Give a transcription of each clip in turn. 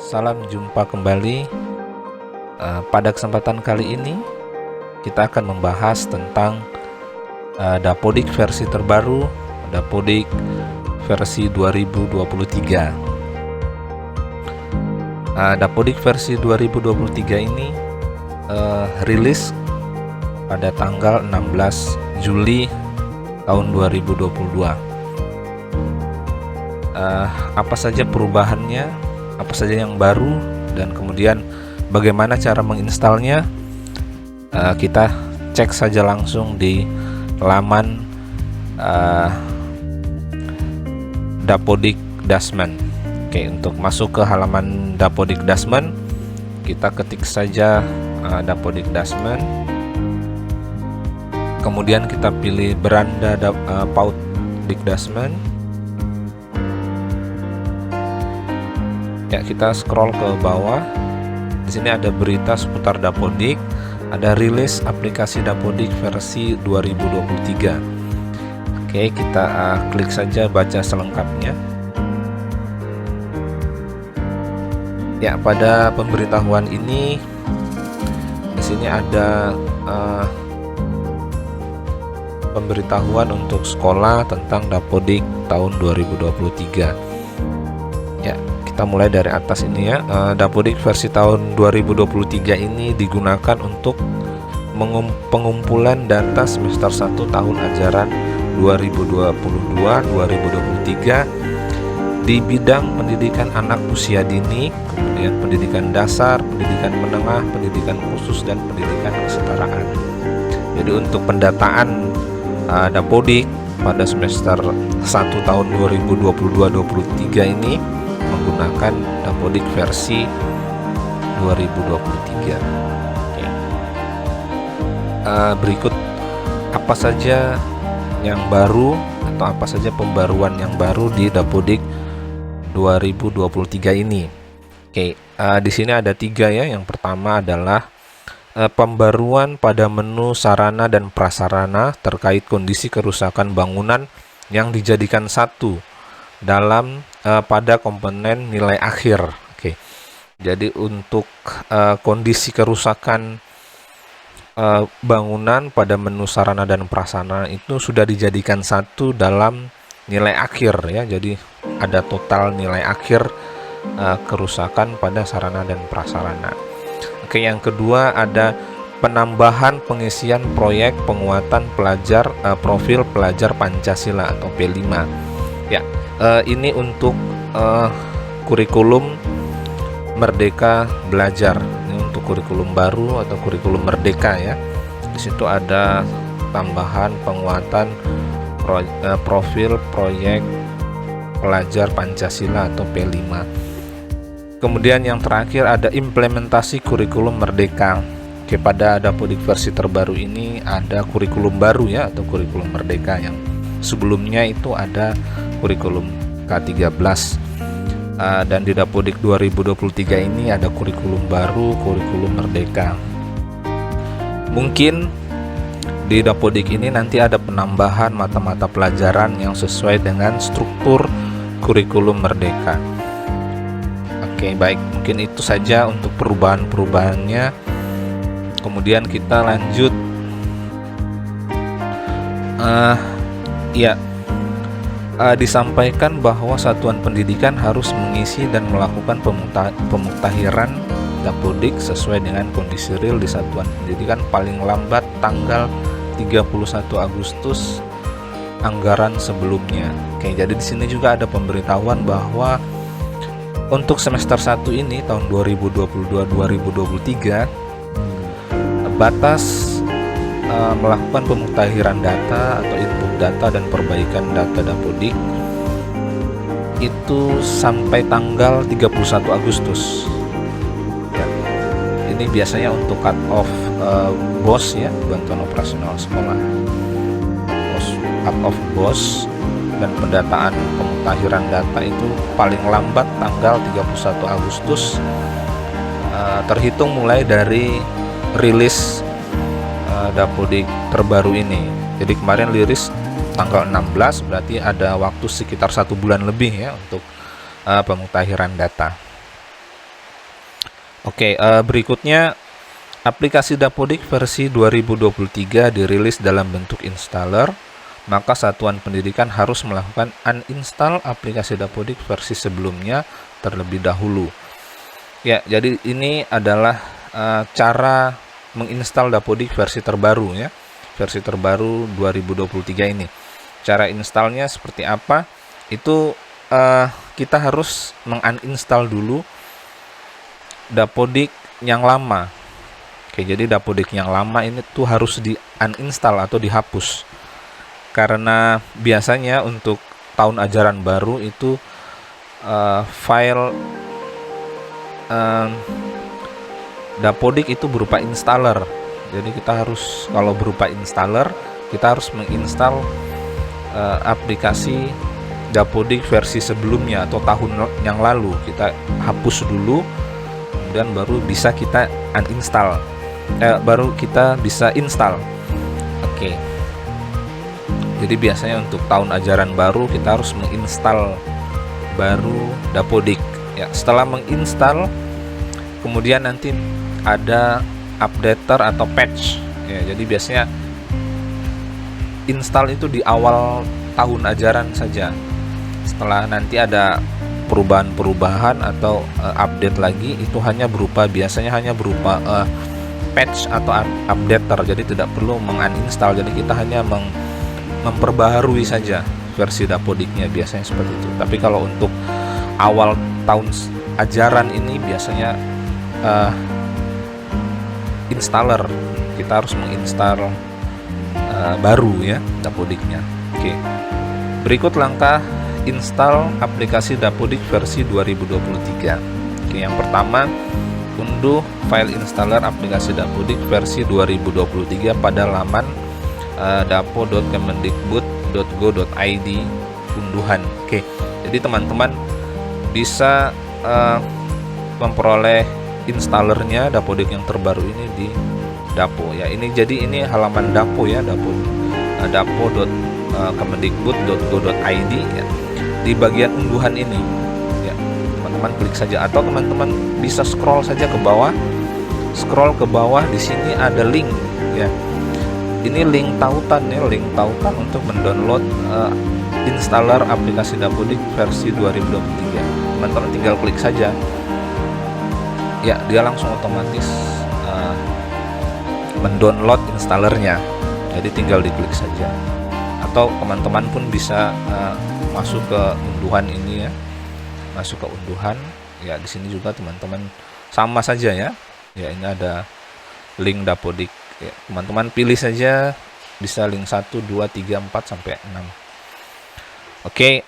Salam jumpa kembali. Pada kesempatan kali ini kita akan membahas tentang Dapodik versi terbaru, Dapodik versi 2023. Dapodik versi 2023 ini rilis pada tanggal 16 Juli tahun 2022. Apa saja perubahannya, apa saja yang baru, dan kemudian bagaimana cara menginstalnya, kita cek saja langsung di laman Dapodik Dasmen. Oke, untuk masuk ke halaman Dapodik Dasmen, kita ketik saja Dapodik Dasmen, kemudian kita pilih beranda Dapodik Dasmen. Ya, kita scroll ke bawah. Di sini ada berita seputar Dapodik, ada rilis aplikasi Dapodik versi 2023. Oke, kita klik saja baca selengkapnya. Ya, pada pemberitahuan ini di sini ada pemberitahuan untuk sekolah tentang Dapodik tahun 2023. Ya, kita mulai dari atas ini ya. Dapodik versi tahun 2023 ini digunakan untuk pengumpulan data semester 1 tahun ajaran 2022-2023 di bidang pendidikan anak usia dini, kemudian pendidikan dasar, pendidikan menengah, pendidikan khusus, dan pendidikan kesetaraan. Jadi untuk pendataan Dapodik pada semester 1 tahun 2022-2023 ini menggunakan Dapodik versi 2023. Oke. Berikut apa saja yang baru atau apa saja pembaruan yang baru di Dapodik 2023 ini. Oke, di sini ada 3 ya. Yang pertama adalah pembaruan pada menu sarana dan prasarana terkait kondisi kerusakan bangunan yang dijadikan satu dalam pada komponen nilai akhir. Oke. Jadi untuk kondisi kerusakan bangunan pada menu sarana dan prasarana itu sudah dijadikan satu dalam nilai akhir ya. Jadi ada total nilai akhir kerusakan pada sarana dan prasarana. Oke, yang kedua ada penambahan pengisian proyek penguatan pelajar profil pelajar Pancasila atau P5. Ya, ini untuk kurikulum Merdeka Belajar. Ini untuk kurikulum baru atau kurikulum Merdeka ya. Di situ ada tambahan penguatan profil proyek pelajar Pancasila atau P5. Kemudian yang terakhir ada implementasi kurikulum Merdeka. Oke, pada Dapodik versi terbaru ini ada kurikulum baru ya atau kurikulum Merdeka. Yang sebelumnya itu ada kurikulum K13, dan di Dapodik 2023 ini ada kurikulum baru, kurikulum Merdeka. Mungkin di Dapodik ini nanti ada penambahan mata-mata pelajaran yang sesuai dengan struktur kurikulum Merdeka. Oke, baik, mungkin itu saja untuk perubahan-perubahannya. Kemudian kita lanjut. Disampaikan bahwa satuan pendidikan harus mengisi dan melakukan pemuktahiran Dapodik sesuai dengan kondisi real di satuan pendidikan paling lambat tanggal 31 Agustus anggaran sebelumnya. Oke, jadi di sini juga ada pemberitahuan bahwa untuk semester 1 ini tahun 2022-2023 batas melakukan pemuktahiran data atau input data dan perbaikan data Dapodik itu sampai tanggal 31 Agustus ya. Ini biasanya untuk cut off BOS ya, bantuan operasional sekolah, cut off BOS dan pendataan pemuktahiran data itu paling lambat tanggal 31 Agustus terhitung mulai dari rilis Dapodik terbaru ini. Jadi kemarin rilis tanggal 16, berarti ada waktu sekitar 1 bulan lebih ya untuk pemuktahiran data. Oke, berikutnya aplikasi Dapodik versi 2023 dirilis dalam bentuk installer, maka satuan pendidikan harus melakukan uninstall aplikasi Dapodik versi sebelumnya terlebih dahulu. Ya, jadi ini adalah cara menginstal Dapodik versi terbaru ya. Versi terbaru 2023 ini. Cara installnya seperti apa? Itu kita harus menguninstall dulu Dapodik yang lama. Oke, jadi Dapodik yang lama ini tuh harus di uninstall atau dihapus. Karena biasanya untuk tahun ajaran baru itu file Dapodik itu berupa installer. Jadi kita harus, kalau berupa installer, kita harus menginstal aplikasi Dapodik versi sebelumnya atau tahun yang lalu. Kita hapus dulu, kemudian baru bisa kita uninstall, baru kita bisa install. Oke. Jadi biasanya untuk tahun ajaran baru kita harus menginstal baru Dapodik. Ya, setelah menginstal, kemudian nanti ada updater atau patch. Ya, jadi biasanya install itu di awal tahun ajaran saja. Setelah nanti ada perubahan-perubahan atau update lagi, itu biasanya hanya berupa patch atau updater. Jadi tidak perlu menguninstall. Jadi kita hanya memperbaharui saja versi Dapodiknya, biasanya seperti itu. Tapi kalau untuk awal tahun ajaran ini biasanya installer, kita harus menginstal baru ya Dapodiknya. Oke. Berikut langkah install aplikasi Dapodik versi 2023. Oke, yang pertama, unduh file installer aplikasi Dapodik versi 2023 pada laman dapo.kemendikbud.go.id unduhan. Oke, jadi teman-teman bisa memperoleh installernya Dapodik yang terbaru ini di Dapo ya. Ini halaman Dapo ya, dapo.kemendikbud.go.id ya. Di bagian unduhan ini ya, teman-teman klik saja, atau teman-teman bisa scroll saja ke bawah. Scroll ke bawah, di sini ada link ya. Ini link tautan ya, link tautan untuk mendownload installer aplikasi Dapodik versi 2023. Teman-teman tinggal klik saja. Ya, dia langsung otomatis mendownload installernya. Jadi tinggal diklik saja. Atau teman-teman pun bisa masuk ke unduhan ini ya. Masuk ke unduhan. Ya, di sini juga teman-teman sama saja ya. Ya, ini ada link Dapodik. Ya, teman-teman pilih saja, bisa link 1, 2, 3, 4 sampai 6. Oke,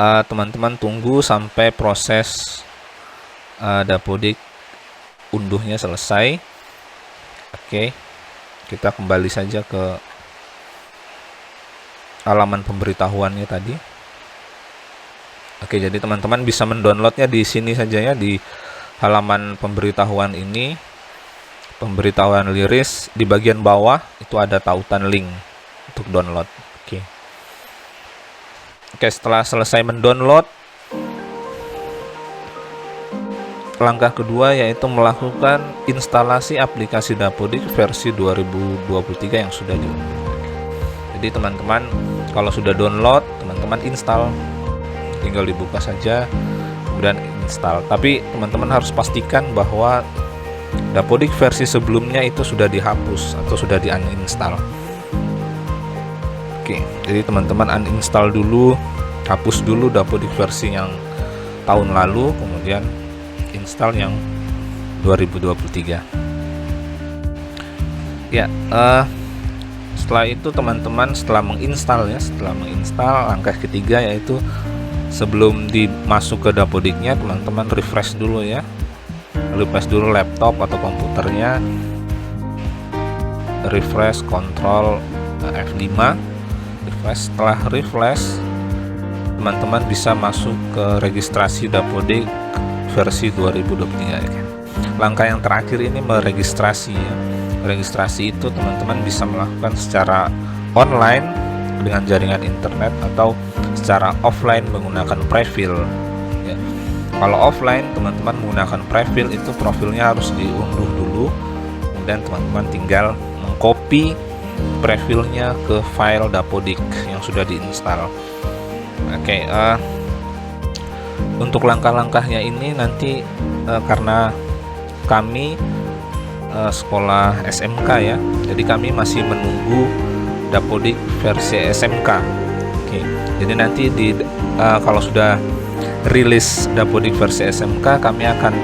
teman-teman tunggu sampai proses Dapodik unduhnya selesai. Oke, kita kembali saja ke halaman pemberitahuannya tadi. Oke, jadi teman-teman bisa mendownloadnya di sini saja ya, di halaman pemberitahuan ini, pemberitahuan liris. Di bagian bawah itu ada tautan link untuk download. Oke, setelah selesai mendownload, langkah kedua yaitu melakukan instalasi aplikasi Dapodik versi 2023 yang sudah diunduh. Jadi teman-teman kalau sudah download, teman-teman install, tinggal dibuka saja kemudian install. Tapi teman-teman harus pastikan bahwa Dapodik versi sebelumnya itu sudah dihapus atau sudah di uninstall. Oke, jadi teman-teman uninstall dulu, hapus dulu Dapodik versi yang tahun lalu, kemudian install yang 2023. Ya, setelah itu teman-teman setelah menginstal, langkah ketiga yaitu sebelum dimasuk ke Dapodiknya, teman-teman refresh dulu ya. Refresh dulu laptop atau komputernya. Refresh Ctrl F5. Refresh. Setelah refresh, teman-teman bisa masuk ke registrasi Dapodik versi 2023. Langkah yang terakhir ini meregistrasi ya. Registrasi itu teman-teman bisa melakukan secara online dengan jaringan internet atau secara offline menggunakan prefil ya. Kalau offline teman-teman menggunakan Preview, itu profilnya harus diunduh dulu, kemudian teman-teman tinggal mengcopy Preview-nya ke file Dapodik yang sudah diinstal. Oke, untuk langkah-langkahnya ini nanti karena kami sekolah SMK ya, jadi kami masih menunggu Dapodik versi SMK. Oke, jadi nanti kalau sudah rilis Dapodik versi SMK, kami akan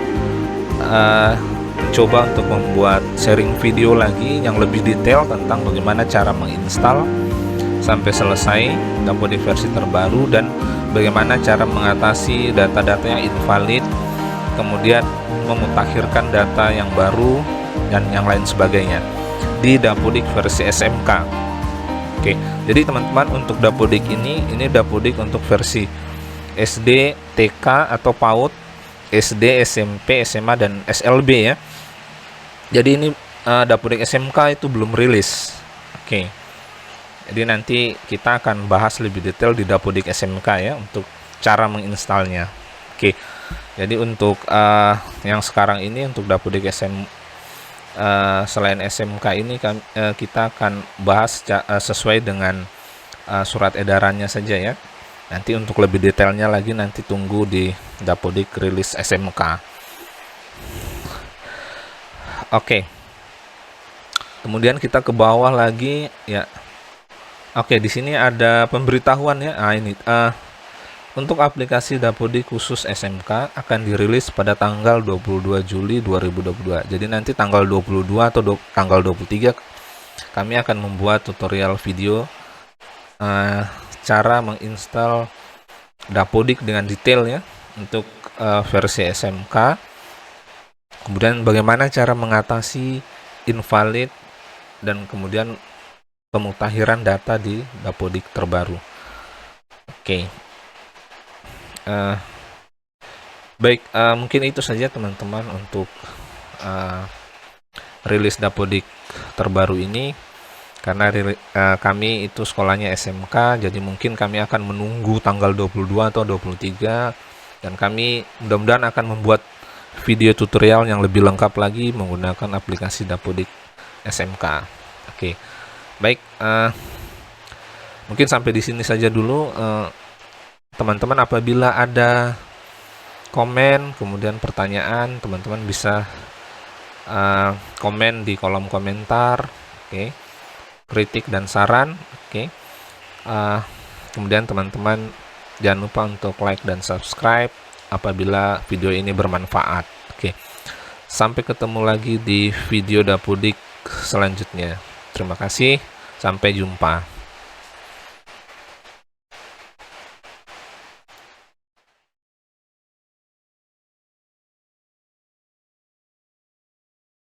coba untuk membuat sharing video lagi yang lebih detail tentang bagaimana cara menginstal sampai selesai Dapodik versi terbaru, dan bagaimana cara mengatasi data-data yang invalid, kemudian memutakhirkan data yang baru dan yang lain sebagainya di Dapodik versi SMK. Oke, jadi teman-teman, untuk Dapodik ini Dapodik untuk versi SD, TK atau PAUD, SD, SMP, SMA, dan SLB ya. Jadi ini Dapodik SMK itu belum rilis. Oke, jadi nanti kita akan bahas lebih detail di Dapodik SMK ya, untuk cara menginstalnya. Oke, jadi untuk yang sekarang ini untuk Dapodik selain SMK ini kita akan bahas sesuai dengan surat edarannya saja ya. Nanti untuk lebih detailnya lagi nanti tunggu di Dapodik rilis SMK. Oke. Kemudian kita ke bawah lagi ya. Oke, di sini ada pemberitahuan ya. Ini untuk aplikasi Dapodik khusus SMK akan dirilis pada tanggal 22 Juli 2022. Jadi nanti tanggal 22 atau tanggal 23 kami akan membuat tutorial video cara menginstal Dapodik dengan detail ya untuk versi SMK. Kemudian bagaimana cara mengatasi invalid dan kemudian pemutahiran data di Dapodik terbaru. Oke. Baik, mungkin itu saja teman-teman untuk rilis Dapodik terbaru ini. Karena kami itu sekolahnya SMK, jadi mungkin kami akan menunggu tanggal 22 atau 23, dan kami mudah-mudahan akan membuat video tutorial yang lebih lengkap lagi menggunakan aplikasi Dapodik SMK. Oke, baik, mungkin sampai di sini saja dulu teman-teman. Apabila ada komen kemudian pertanyaan, teman-teman bisa komen di kolom komentar. Oke, kritik dan saran. Oke. Kemudian teman-teman jangan lupa untuk like dan subscribe apabila video ini bermanfaat. Oke. Sampai ketemu lagi di video Dapodik selanjutnya. Terima kasih, sampai jumpa.